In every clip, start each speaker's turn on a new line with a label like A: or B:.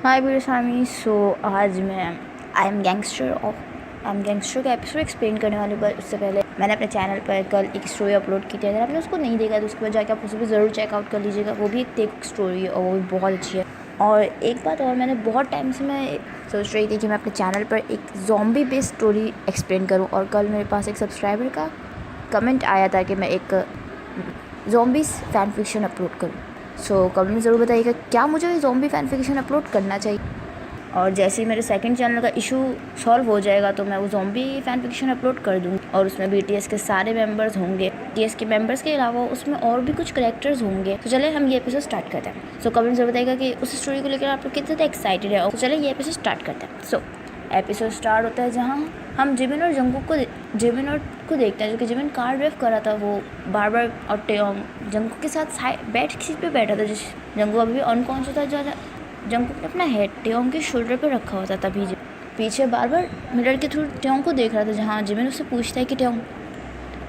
A: हाय वीरस्वामी। सो आज मैं I am gangster का एपिसोड एक्सप्लेन करने वाली हूँ। पर उससे पहले मैंने अपने चैनल पर कल एक स्टोरी अपलोड की थी। अगर आपने उसको नहीं देखा तो उसके बाद जाकर आप उसे भी ज़रूर चेकआउट कर लीजिएगा। वो भी एक टेक स्टोरी है और वो भी बहुत अच्छी है। और एक बात और, मैंने बहुत टाइम से मैं सोच रही थी कि मैं अपने चैनल पर एक ज़ॉम्बी बेस्ड स्टोरी एक्सप्लेन करूँ। और कल मेरे पास एक सब्सक्राइबर का कमेंट आया था कि मैं एक ज़ॉम्बीज़ फैन फिक्शन अपलोड करूँ। सो कमेंट में ज़रूर बताइएगा क्या मुझे ज़ॉम्बी फैन फिक्शन अपलोड करना चाहिए। और जैसे ही मेरे सेकंड चैनल का इशू सॉल्व हो जाएगा तो मैं वो ज़ॉम्बी फैन फिक्शन अपलोड कर दूँगी। और उसमें BTS के सारे मेंबर्स होंगे। BTS के मेंबर्स के अलावा उसमें और भी कुछ कैरेक्टर्स होंगे। तो चले हम ये एपिसोड स्टार्ट करते हैं। सो कमेंट ज़रूर बताइएगा कि उस स्टोरी को लेकर आप लोग कितने ज़्यादा एक्साइटेड है। तो चले ये एपिसोड स्टार्ट करते हैं। सो एपिसोड स्टार्ट होता है जहाँ हम जिमिन और जंगकुक को देखते हैं, जो कि जिमिन कार ड्राइव कर रहा था। वो बार और टेयोंग जंगकुक के साथ सीट पे बैठा था। जिस जंगकुक अभी भी अनकॉन्शियस था। जो जंगकुक ने अपना हेड टेयोंग के शोल्डर पे रखा हुआ था। तभी पीछे बार मिरर के थ्रू टेयोंग को देख रहा था, जहाँ जिमिन उससे पूछता है कि टेयोंग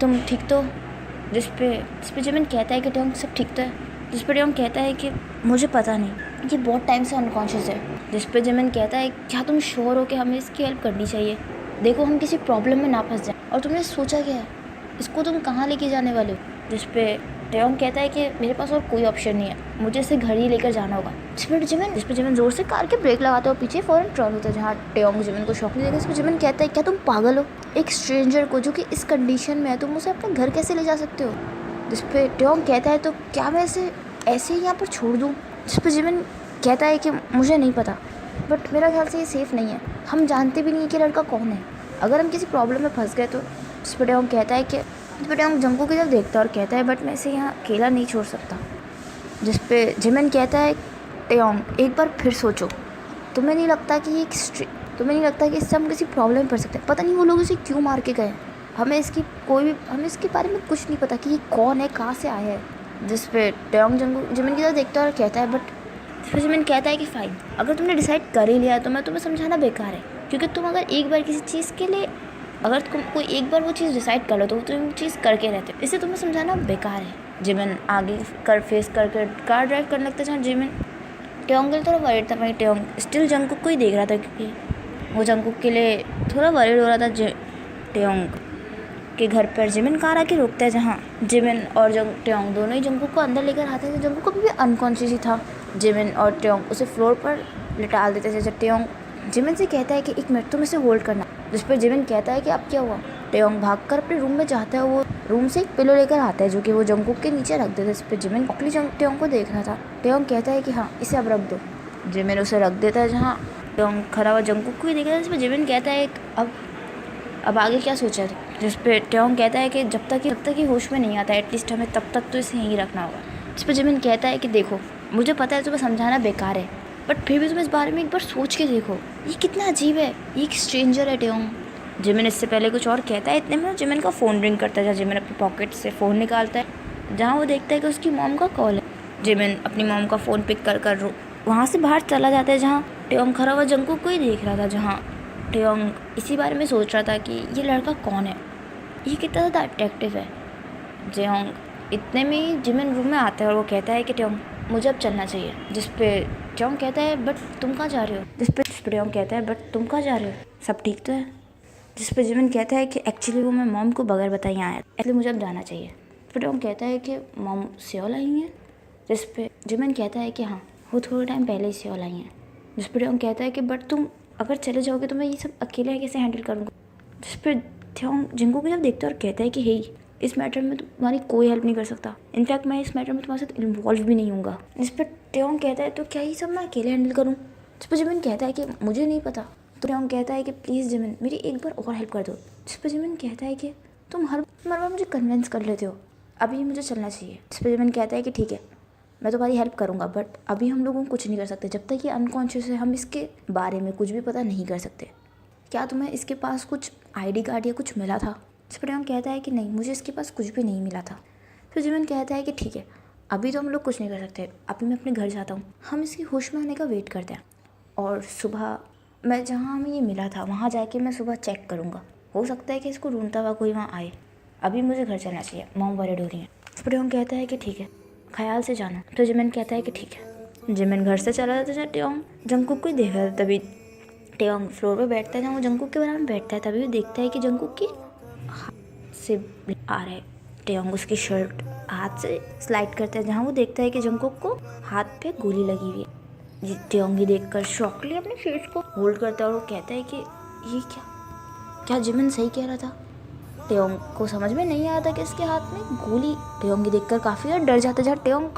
A: तुम ठीक तो। जिस पे जिमिन कहता है कि टेयोंग सब ठीक तो है। जिस पे टेयोंग कहता है कि मुझे पता नहीं, ये बहुत टाइम से अनकॉन्शियस है। जिस पे जिमिन कहता है क्या तुम श्योर हो कि हमें इसकी हेल्प करनी चाहिए, देखो हम किसी प्रॉब्लम में ना फंस जाए। और तुमने सोचा क्या है, इसको तुम कहाँ लेके जाने वाले हो। जिस पे टेयोंग कहता है कि मेरे पास और कोई ऑप्शन नहीं है, मुझे इसे घर ही लेकर जाना होगा। जिस पे जिमिन ज़ोर से कार के ब्रेक लगाते हो, पीछे फ़ौरन टर्न होता है जहाँ टेयोंग जिमिन को शॉक नहीं देगा। इस पर जिमिन कहता है क्या तुम पागल हो, एक स्ट्रेंजर को जो कि इस कंडीशन में है तुम उसे अपने घर कैसे ले जा सकते हो। जिस पे टेयोंग कहता है तो क्या मैं इसे ऐसे ही यहाँ पर छोड़ दूँ। जिस पर जिमिन कहता है कि मुझे नहीं पता, बट मेरा ख्याल से ये सेफ़ नहीं है। हम जानते भी नहीं कि लड़का कौन है, अगर हम किसी प्रॉब्लम में फंस गए तो। जिस पर टेयोंग कहता है कि जंगकुक की तरफ देखता है और कहता है बट मैं इसे यहाँ अकेला नहीं छोड़ सकता। जिस पे जिमिन कहता है टेयोंग एक बार फिर सोचो, तुम्हें नहीं लगता कि इससे हम किसी प्रॉब्लम में पड़ सकते हैं। पता नहीं वो लोग इसे क्यों मार के गए, हमें इसके बारे में कुछ नहीं पता कि ये कौन है, कहाँ से आया है। जिस पे टेयोंग जिमिन की तरफ देखता है और कहता है बट फिर जिमिन कहता है कि फ़ाइन, अगर तुमने डिसाइड कर ही लिया तो मैं तुम्हें समझाना बेकार है। क्योंकि तुम अगर एक बार किसी चीज़ के लिए अगर तुम कोई एक बार वो चीज़ डिसाइड कर लो तो तुम चीज़ करके रहते हो, इससे तुम्हें समझाना बेकार है। जिमिन आगे फेस करके कार ड्राइव करने लगता है, जहाँ जिमिन टेयोंग के लिए थोड़ा वरीड था। वहीं टेयोंग स्टिल जंगकुक को ही देख रहा था, क्योंकि वो जंगकुक के लिए थोड़ा वरीड हो रहा था। टेयोंग के घर पर जिमिन कार आके रोकता है, जहाँ जिमिन और टेयोंग दोनों ही जंगकुक को अंदर लेकर आते हैं। जंगकुक अभी भी अनकॉन्शियस ही था। जिमिन और टेयोंग उसे फ्लोर पर लिटाल देते थे। जब टेयोंग जिमिन से कहता है कि एक मिनट तुम इसे होल्ड करना। जिस पर जिमिन कहता है कि अब क्या हुआ। टेयोंग भागकर अपने रूम में जाता है। वो रूम से एक पिलो लेकर आता है जो कि वो जंगकुक के नीचे रख देता है। इस पर जिमिन अगली टेयोंग को देख रहा था। टेयोंग कहता है कि हाँ इसे अब रख दो। जिमिन उसे रख देता है, जहाँ टेयोंग खड़ा हुआ जंगकुक को ही देख रहा है। इस पर जिमिन कहता है अब आगे क्या सोचा था। जिस पे ट्योंग कहता है कि जब तक ये होश में नहीं आता एटलीस्ट हमें तब तक तो इसे यहीं रखना होगा। जिस पे जिमिन कहता है कि देखो मुझे पता है तुम्हें समझाना बेकार है बट फिर भी तुम इस बारे में एक बार सोच के देखो, ये कितना अजीब है, ये एक स्ट्रेंजर है ट्योंग। जिमिन इससे पहले कुछ और कहता है, इतने में जिमिन का फ़ोन रिंग करता है जहाँ जिमिन अपनी पॉकेट से फ़ोन निकालता है जहाँ वो देखता है कि उसकी मॉम का कॉल है। जिमिन अपनी मॉम का फ़ोन पिक कर वहाँ से बाहर चला जाता है जहाँ ट्योंग खड़ा हुआ जंगकुक को ही देख रहा था, जहाँ ट्योंग इसी बारे में सोच रहा था कि ये लड़का कौन है, ये कितना ज़्यादा अट्रैक्टिव है। ट्योंग इतने में ही जिमिन रूम में आता है और वो कहता है कि ट्योंग मुझे अब चलना चाहिए। जिस पे ट्योंग कहता है बट तुम कहाँ जा रहे हो। जिस पे ट्योंग कहता है बट तुम कहाँ जा रहे हो, सब ठीक तो है। जिस पे जिमिन कहता है कि एक्चुअली वो मैं मॉम को बगैर बताए आया इसलिए मुझे अब जाना चाहिए। फिर ट्योंग कहता है कि मॉम सियोल आई हैं। जिस पे जिमिन कहता है कि हाँ वो थोड़े टाइम पहले ही सियोल आई हैं। जिस पे ट्योंग कहता है कि बट तुम अगर चले जाओगे तो मैं ये सब अकेले कैसे हैंडल करूँगा। जिस पे ट्योंग जंगकुक को जब देखता है और कहता है कि हे इस मैटर में तुम्हारी कोई हेल्प नहीं कर सकता, इनफैक्ट मैं इस मैटर में तुम्हारे साथ इन्वॉल्व भी नहीं हूँगा। जिस पर ट्योंग कहता है तो क्या ये सब मैं अकेले हैंडल करूँ। जिस पर जिमिन कहता है कि मुझे नहीं पता। तो ट्योंग कहता है कि प्लीज़ जिमिन मेरी एक बार और हेल्प कर दो। जिस पर जिमिन कहता है कि तुम हर बार मुझे कन्विंस कर लेते हो, अभी मुझे चलना चाहिए। जिस पर जिमिन कहता है कि ठीक है मैं तुम्हारी हेल्प करूँगा बट अभी हम लोग कुछ नहीं कर सकते, जब तक ये अनकॉन्शियस है हम इसके बारे में कुछ भी पता नहीं कर सकते। क्या तुम्हें इसके पास कुछ ID कार्ड या कुछ मिला था। जिस पर ट्योंग कहता है कि नहीं मुझे इसके पास कुछ भी नहीं मिला था। फिर जिमिन कहता है कि ठीक है अभी तो हम लोग कुछ नहीं कर सकते, अभी मैं अपने घर जाता हूँ, हम इसकी होश में आने का वेट करते हैं और सुबह मैं जहाँ हमें ये मिला था वहाँ जाके मैं सुबह चेक करूँगा, हो सकता है कि इसको ढूंढता हुआ कोई वहाँ आए, अभी मुझे घर चलना चाहिए, मॉम वरीड हो रही है। जिस पर ट्योंग कहता है कि ठीक है ख्याल से जाना। तो जिमिन कहता है कि ठीक है। जिमिन घर से चला जाता है, ट्योंग जंगकुक को ही देख रहा था। तभी ट्योंग फ्लोर पे बैठता है जहाँ वो जंगकुक के बराबर में बैठता है। तभी वो देखता है कि जंगकुक की हाथ से आ रहा है। ट्योंग उसकी शर्ट हाथ से स्लाइड करता है जहाँ वो देखता है कि जंगकुक को हाथ पे गोली लगी हुई है। ट्योंग ही देखकर शॉकली अपने फेस को होल्ड करता है और वो कहता है कि ये क्या जिमिन सही कह रहा था। ट्योंग को समझ में नहीं आया था कि इसके हाथ में गोली। ट्योंग ही देखकर काफ़ी ज़्यादा डर जाता है। जहाँ ट्योंग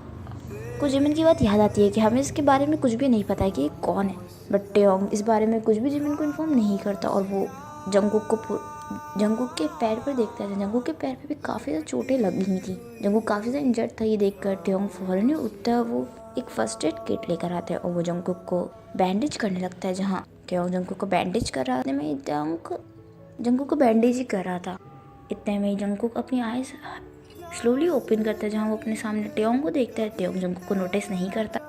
A: को जिमिन की बात याद आती है कि हमें इसके बारे में कुछ भी नहीं पता है कि ये कौन है, बट ट्योंग इस बारे में कुछ भी जिमिन को इन्फॉर्म नहीं करता और वो जंगकुक के पैर पर देखता है। जंगकुक के पैर पे भी काफ़ी ज़्यादा चोटें लगी हुई थी। जंगकुक काफ़ी ज़्यादा इंजर्ड था। ये देखकर ट्योंग फौरन ही उठता है, वो एक फर्स्ट एड किट लेकर आता है और वो जंगकुक को बैंडेज करने लगता है। जहाँ ट्योंग जंगकुक को बैंडेज कर रहा था में जंगकुक को बैंडेज ही कर रहा था। इतने में जंगकुक अपनी आईज स्लोली ओपन करता है जहाँ वो अपने सामने ट्योंग को देखता है। ट्योंग जंगकुक को नोटिस नहीं करता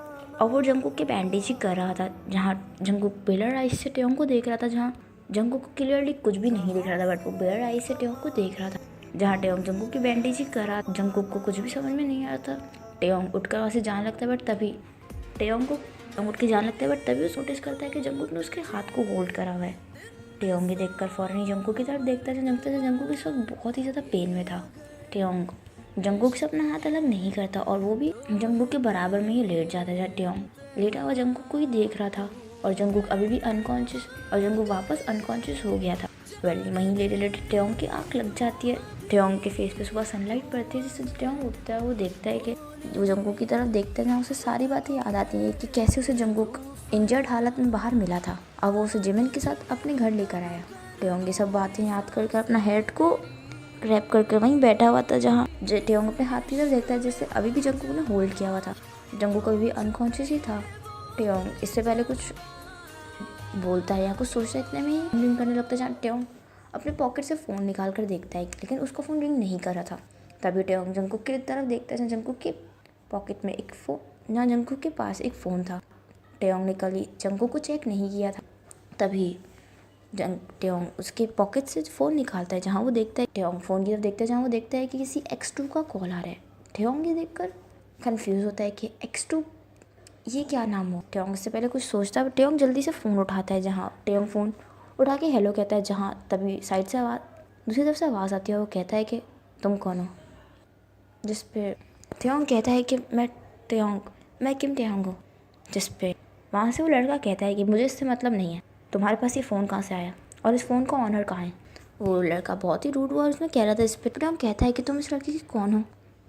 A: और वो जंगकुक के बैंडेज ही कर रहा था। जहाँ जंगकुक बेलर आइज से ट्योंग को देख रहा था, जहाँ जंगकुक को क्लियरली कुछ भी नहीं दिख रहा था बट वो बेलर आइज से ट्योंग को देख रहा था। जहाँ ट्योंग जंगकुक की बैंडेज ही कर रहा था, जंगकुक को कुछ भी समझ में नहीं आ रहा था। ट्योंग उठकर वहाँ से जाने लगता है बट तभी ट्योंग उठ के जाने लगता है बट तभी वो नोटिस करता है कि जंगकुक ने उसके हाथ को होल्ड करा हुआ है। ट्योंग ही देखकर फौरन ही जंगकुक की तरफ देखता है। जंगकुक इस वक्त बहुत ही ज़्यादा पेन में था। ट्योंग जंगकुक से अपना हाथ अलग नहीं करता और वो भी जंगकुक के बराबर में ही लेट जाता है। जहाँ ट्योंग लेटा हुआ जंगकुक को ही देख रहा था और जंगकुक अभी भी अनकॉन्शियस और जंगकुक वापस अनकॉन्शियस हो गया था। वहीं लेटे लेटे ट्योंग की आँख लग जाती है। ट्योंग के फेस पे सुबह सनलाइट पड़ती है जिससे ट्योंग उठता है। वो देखता है कि वो जंगकुक की तरफ देखता है जहाँ उसे सारी बातें याद आती है कि कैसे उसे जंगकुक इंजर्ड हालत में बाहर मिला था और वो उसे जिमिन के साथ अपने घर लेकर आया। ट्योंग ये सब बातें याद करके अपना हेड को रैप करके वहीं बैठा हुआ था जहाँ ट्योंग अपने हाथ की तरफ देखता है जिससे अभी भी जंगकुक ने होल्ड किया हुआ था। जंगकुक अभी भी अनकॉन्शियस ही था। ट्योंग इससे पहले कुछ बोलता है या कुछ सोचता है, इतने में ही रिंग करने लगता है। जहाँ ट्योंग अपने पॉकेट से फ़ोन निकाल कर देखता है लेकिन उसका फ़ोन रिंग नहीं कर रहा था। तभी ट्योंग जंगकुक की तरफ देखता है जहाँ जंगकुक के पॉकेट में एक फ़ोन, जहाँ जंगकुक के पास एक फ़ोन था। ट्योंग ने कल जंगकुक को चेक नहीं किया था। तभी ट्योंग उसके पॉकेट से फ़ोन निकालता है जहाँ वो देखता है, ट्योंग फ़ोन की तरफ देखता है जहाँ वो देखता है कि किसी X2 का कॉल आ रहा है। ट्योंग ये देखकर कंफ्यूज होता है कि X2 ये क्या नाम हो। ट्योंग इससे पहले कुछ सोचता है। ट्योंग जल्दी से फ़ोन उठाता है जहाँ ट्योंग फ़ोन उठा के हेलो कहता है। जहाँ तभी साइड से दूसरी तरफ से आवाज़ आती है। वो कहता है कि तुम कौन हो। जिस पे ट्योंग कहता है कि मैं किम ट्योंग हूँ। जिस पे वहाँ से वो लड़का कहता है कि मुझे इससे मतलब नहीं है, तुम्हारे पास ये फ़ोन कहाँ से आया और इस फ़ोन का ऑनर कहाँ है। वो लड़का बहुत ही रूड हुआ और उसने कह रहा था। इस पे ट्योंग कहता है कि तुम इस लड़की की कौन हो।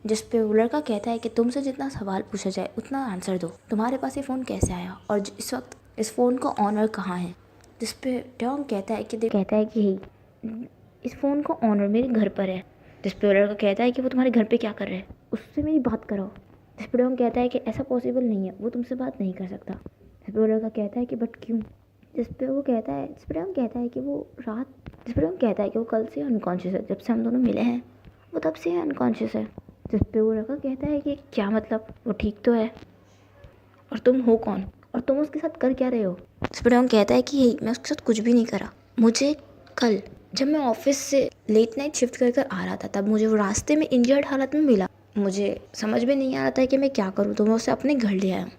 A: जिस पे वो लड़का कहता है कि तुमसे जितना सवाल पूछा जाए उतना आंसर दो, तुम्हारे पास ये फ़ोन कैसे आया और इस वक्त इस फ़ोन का ऑनर कहाँ है। जिस पे ट्योंग कहता है कि इस फ़ोन का ऑनर मेरे घर पर है। जिस पे वो लड़का कहता है कि वो तुम्हारे घर पे क्या कर रहा है, उससे मेरी बात कराओ। जिस पे टेयोंग कहता है कि ऐसा पॉसिबल नहीं है, वो तुमसे बात नहीं कर सकता। जिस पे वो लड़का कहता है कि बट क्यों। जिस पे टेयोंग कहता है कि वो कल से अनकॉन्शियस है, जब से हम दोनों मिले हैं वो तब से अनकॉन्शियस है। जिस पे वो लड़का कहता है कि क्या मतलब, वो ठीक तो है और तुम हो कौन और तुम उसके साथ कर क्या रहे हो। जिस पे टेयोंग कहता है कि मैं उसके साथ कुछ भी नहीं करा। मुझे कल जब मैं ऑफिस से लेट नाइट शिफ्ट कर आ रहा था, तब मुझे वो रास्ते में इंजर्ड हालत में मिला। मुझे समझ में नहीं आ रहा था कि मैं क्या करूँ, तो मैं उसे अपने घर ले आया हूँ।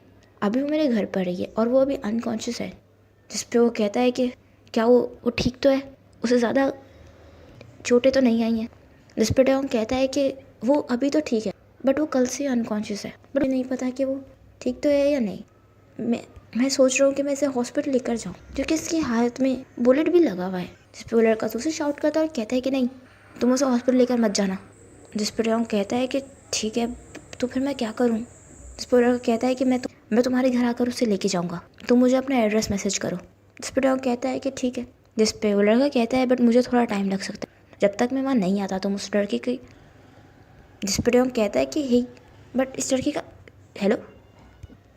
A: अभी वो मेरे घर पर ही है और वो अभी अनकॉन्शियस है। जिस पे वो कहता है कि क्या वो ठीक तो है, उसे ज़्यादा चोटें तो नहीं आई हैं। जिस पे टेयोंग कहता है कि वो अभी तो ठीक है बट वो कल से अनकॉन्शियस है, बट नहीं पता कि वो ठीक तो है या नहीं। मैं सोच रहा हूँ कि मैं इसे हॉस्पिटल लेकर जाऊँ क्योंकि इसकी हालत में बुलेट भी लगा हुआ है। जिस पे वो लड़का उसे शाउट करता है और कहता है कि नहीं, तुम उसे हॉस्पिटल लेकर मत जाना। जिस पे टेयोंग कहता है कि ठीक है, तो फिर मैं क्या करूँ। जिस पे वो लड़का कहता है कि मैं तुम्हारे घर आकर उसे लेके जाऊँगा, तुम मुझे अपना एड्रेस मैसेज करो। जिस पे टेयोंग कहता है कि ठीक है। जिस पे वो लड़का कहता है बट मुझे थोड़ा टाइम लग सकता है, जब तक मैं वहाँ नहीं आता तुम उस लड़के की। जिस पे टेयोंग कहता है कि हे, बट इस लड़के का हेलो।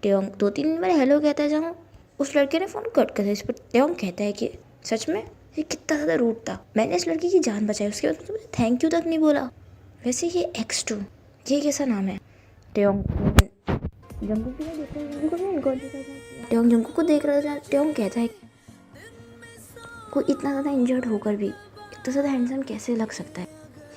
A: टेयोंग 2-3 बार हेलो कहता है, जहाँ उस लड़के ने फ़ोन कट कर दिया। इस पर टेयोंग कहता है कि सच में ये कितना ज़्यादा रूड था, मैंने इस लड़की की जान बचाई, उसके बाद तुमने थैंक यू तक नहीं बोला। वैसे ये X2 ये कैसा नाम है। टेयोंग जंगकुक को देख रहा है, टेयोंग जंगकुक को देख रहा था। टेयोंग कहता है कोई इतना ज़्यादा इंजर्ड होकर भी इतना ज़्यादा हैंडसम कैसे लग सकता है,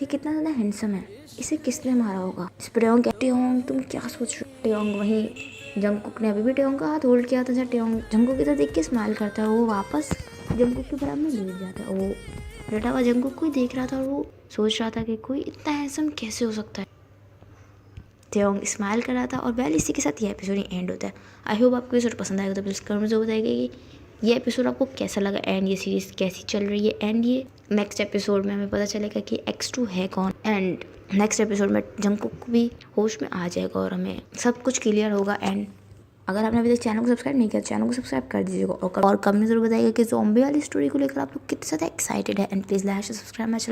A: ये कितना ज़्यादा हैंडसम है, इसे किसने मारा होगा। इस पर टेयोंग तुम क्या सोच रहे हो। टेयोंग वहीं जंगकुक ने अभी भी टेयोंग का हाथ होल्ड किया था, जब टेयोंग जंगकुक की तरफ देख के स्माइल करता है, वो वापस जंगकुक के बराबर में लेट जाता है। वो लेटा हुआ जंगकुक को ही देख रहा था और वो सोच रहा था कि कोई इतना हैंडसम कैसे हो सकता है। टेयोंग स्माइल कर रहा था और वेल इसी के साथ ये एपिसोड ही एंड होता है। आई होप आपको एपिसोड पसंद आएगा, तो प्लीज़ कमेंट में जरूर बताइएगा कि ये एपिसोड आपको कैसा लगा एंड ये सीरीज़ कैसी चल रही है। एंड ये नेक्स्ट एपिसोड में हमें पता चलेगा कि X2 है कौन, एंड नेक्स्ट एपिसोड में जंगकुक भी होश में आ जाएगा और हमें सब कुछ क्लियर होगा। एंड अगर आपने अभी तक चैनल को सब्सक्राइब नहीं किया, चैनल को सब्सक्राइब कर दीजिएगा और कमेंट में जरूर बताइएगा कि ज़ॉम्बी वाली स्टोरी को लेकर आप लोग कितने ज़्यादा एक्साइटेड है। And please like subscribe my channel